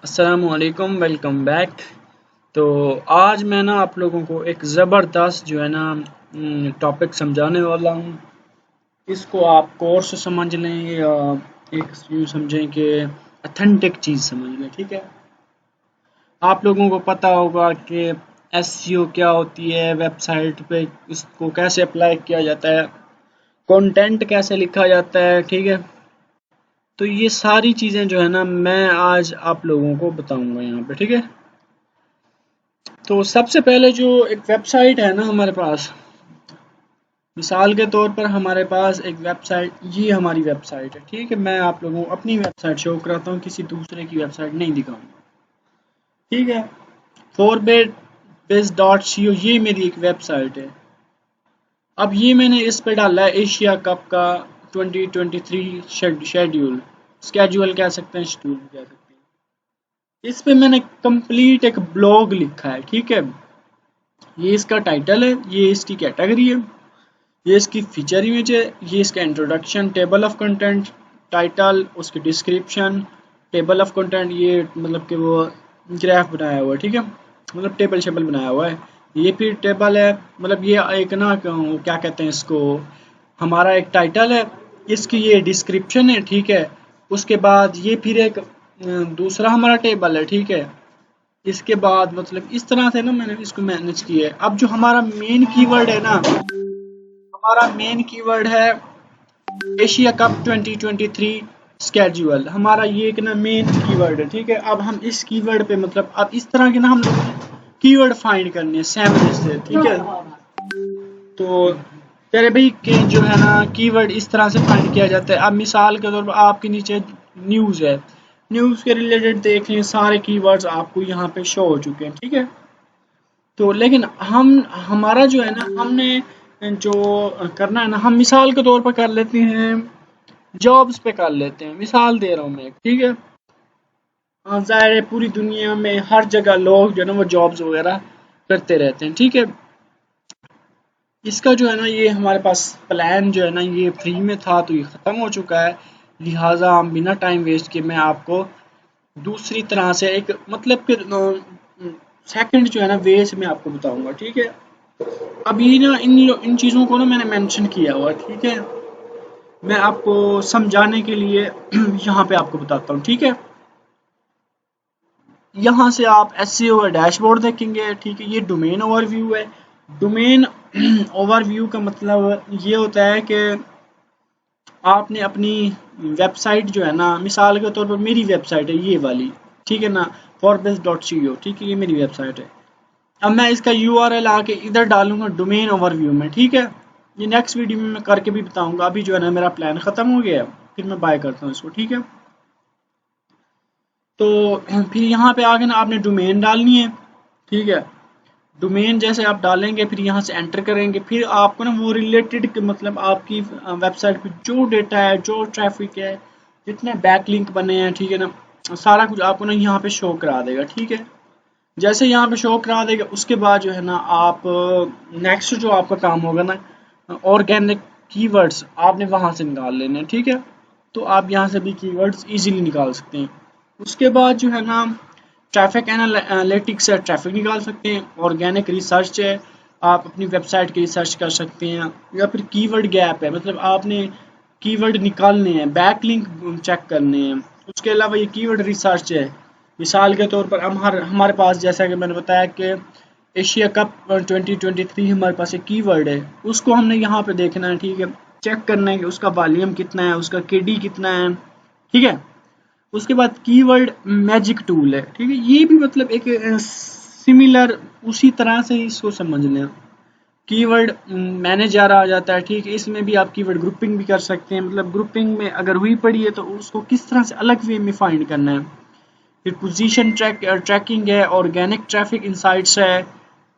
अस्सलामुअलैकुम, welcome back. तो आज मैं ना आप लोगों को एक ज़बरदस्त जो है ना टॉपिक समझाने वाला हूँ। इसको आप कोर्स समझ लें या एक यूँ समझें कि अथेंटिक चीज़ समझ लें। ठीक है, आप लोगों को पता होगा कि एसईओ क्या होती है, वेबसाइट पे इसको कैसे अप्लाई किया जाता है, कंटेंट कैसे लिखा जाता है। ठीक है, तो ये सारी चीज़ें जो है ना मैं आज आप लोगों को बताऊंगा यहाँ पे। ठीक है, तो सबसे पहले जो एक वेबसाइट है ना हमारे पास, मिसाल के तौर पर हमारे पास एक वेबसाइट, ये हमारी वेबसाइट है। ठीक है, मैं आप लोगों को अपनी वेबसाइट शो कराता हूँ, किसी दूसरे की वेबसाइट नहीं दिखाऊंगा। ठीक है, forbes.co ये मेरी एक वेबसाइट है। अब ये मैंने इस पे डाला है एशिया कप का 2023 शेड्यूल, स्केड्यूल कह सकते हैं, शेड्यूल कह सकते हैं। इस पे मैंने कंप्लीट एक ब्लॉग लिखा है। ठीक है, ये इसका टाइटल है, ये इसकी कैटेगरी है, ये इसकी फीचर इमेज है, ये इसका introduction, table of content, title, उसकी डिस्क्रिप्शन, टेबल ऑफ कंटेंट, ये मतलब कि वो ग्राफ बनाया हुआ है। ठीक है, मतलब टेबल शेबल बनाया हुआ है। ये फिर टेबल है, मतलब ये एक ना क्या कहते हैं इसको, हमारा एक टाइटल है, इसकी ये डिस्क्रिप्शन है। ठीक है, उसके बाद ये फिर एक दूसरा हमारा टेबल है। ठीक है, इसके बाद मतलब इस तरह से ना मैंने इसको मैनेज किया है। अब जो हमारा मेन कीवर्ड है ना, हमारा मेन कीवर्ड है एशिया कप 2023 स्केड्यूल, हमारा ये एक ना मेन कीवर्ड है। ठीक है, अब हम इस कीवर्ड पे मतलब अब इस तरह के ना हम लोग कीवर्ड फाइंड करने हैं सैमरी से। ठीक है, तो तेरे भाई के जो है ना कीवर्ड इस तरह से फाइंड किया जाता है। अब मिसाल के तौर पर आपके नीचे न्यूज़ है, न्यूज़ के रिलेटेड देख लें, सारे कीवर्ड्स आपको यहाँ पे शो हो चुके हैं। ठीक है, तो लेकिन हम हमारा जो है ना, हमने जो करना है ना, हम मिसाल के तौर पर कर लेते हैं, जॉब्स पे कर लेते हैं। मिसाल दे रहा हूँ मैं, ठीक है। ज़ाहिर है पूरी दुनिया में हर जगह लोग जो है ना वो जॉब्स वगैरह करते रहते हैं। ठीक है, इसका जो है ना ये हमारे पास प्लान जो है ना ये फ्री में था, तो ये ख़त्म हो चुका है। लिहाजा हम बिना टाइम वेस्ट किए मैं आपको दूसरी तरह से एक मतलब कि सेकंड जो है ना वे से मैं आपको बताऊंगा। ठीक है, अभी ना इन चीज़ों को ना मैंने मेंशन किया हुआ है। ठीक है, मैं आपको समझाने के लिए यहाँ पे आपको बताता हूँ। ठीक है, यहाँ से आप एसईओ का डैशबोर्ड देखेंगे। ठीक है, ये डोमेन ओवरव्यू है। डोमेन ओवरव्यू का मतलब ये होता है कि आपने अपनी वेबसाइट जो है ना, मिसाल के तौर पर मेरी वेबसाइट है ये वाली, ठीक है ना, forbes.co। ठीक है, ये मेरी वेबसाइट है। अब मैं इसका यूआरएल आके इधर डालूंगा डोमेन ओवरव्यू में। ठीक है, ये नेक्स्ट वीडियो में मैं करके भी बताऊंगा। अभी जो है ना मेरा प्लान खत्म हो गया है, फिर मैं बाय करता हूँ इसको। ठीक है, तो फिर यहाँ पे आके ना आपने डोमेन डालनी है। ठीक है, डोमेन जैसे आप डालेंगे फिर यहाँ से एंटर करेंगे, फिर आपको ना वो रिलेटेड मतलब आपकी वेबसाइट पे जो डेटा है, जो ट्रैफिक है, जितने बैकलिंक बने हैं, ठीक है ना, सारा कुछ आपको ना यहाँ पे शो करा देगा। ठीक है, जैसे यहाँ पे शो करा देगा उसके बाद जो है ना आप नेक्स्ट जो आपका काम होगा ना, ऑर्गेनिक कीवर्ड्स आपने वहाँ से निकाल लेने हैं। ठीक है, तो आप यहाँ से भी कीवर्ड्स इजीली निकाल सकते हैं। उसके बाद जो है ना ट्रैफिक एनालिटिक्स है, ट्रैफिक निकाल सकते हैं। ऑर्गेनिक रिसर्च है, आप अपनी वेबसाइट की रिसर्च कर सकते हैं। या फिर कीवर्ड गैप है, मतलब आपने कीवर्ड निकालने हैं, बैकलिंक चेक करने हैं। उसके अलावा ये कीवर्ड रिसर्च है। मिसाल के तौर पर हमारे पास जैसा कि मैंने बताया कि एशिया कप 2023 हमारे पास एक कीवर्ड है, उसको हमने यहाँ पे देखना है। ठीक है, चेक करना है कि उसका वॉल्यूम कितना है, उसका केडी कितना है। ठीक है, उसके बाद कीवर्ड मैजिक टूल है। ठीक है, ये भी मतलब एक सिमिलर उसी तरह से ही इसको समझ लें। कीवर्ड मैनेजर आ जाता है। ठीक है, इसमें भी आप कीवर्ड ग्रुपिंग भी कर सकते हैं, मतलब ग्रुपिंग में अगर हुई पड़ी है तो उसको किस तरह से अलग वे में फाइंड करना है। फिर पोजीशन ट्रैकिंग है, ऑर्गेनिक ट्रैफिक इंसाइट्स है,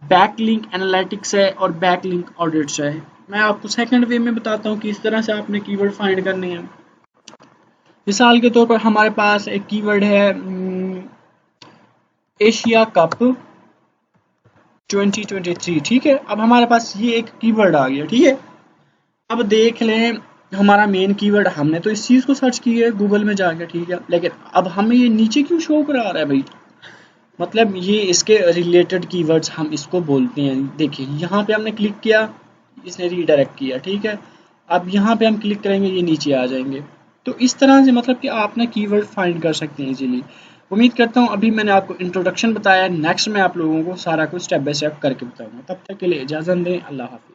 बैकलिंक एनालिटिक्स है और बैकलिंक ऑडिट्स है। मैं आपको सेकंड वे में बताता हूँ कि इस तरह से आपने कीवर्ड फाइंड करने हैं। मिसाल के तौर पर हमारे पास एक कीवर्ड है एशिया कप 2023। ठीक है, अब हमारे पास ये एक कीवर्ड आ गया। ठीक है, अब देख लें हमारा मेन कीवर्ड, हमने तो इस चीज़ को सर्च किया है गूगल में जाके, ठीक है, लेकिन अब हमें ये नीचे क्यों शो करा रहा है भाई? मतलब ये इसके रिलेटेड कीवर्ड्स हम इसको बोलते हैं। देखिए यहाँ पे हमने क्लिक किया, इसने रीडायरेक्ट किया, ठीक है। अब यहाँ पे हम क्लिक करेंगे, ये नीचे आ जाएंगे। तो इस तरह से मतलब कि आप ना कीवर्ड फाइंड कर सकते हैं इजीली। उम्मीद करता हूँ अभी मैंने आपको इंट्रोडक्शन बताया, नेक्स्ट मैं आप लोगों को सारा कुछ स्टेप बाय स्टेप करके बताऊंगा। तब तक के लिए इजाज़त दें, अल्लाह हाफिज़।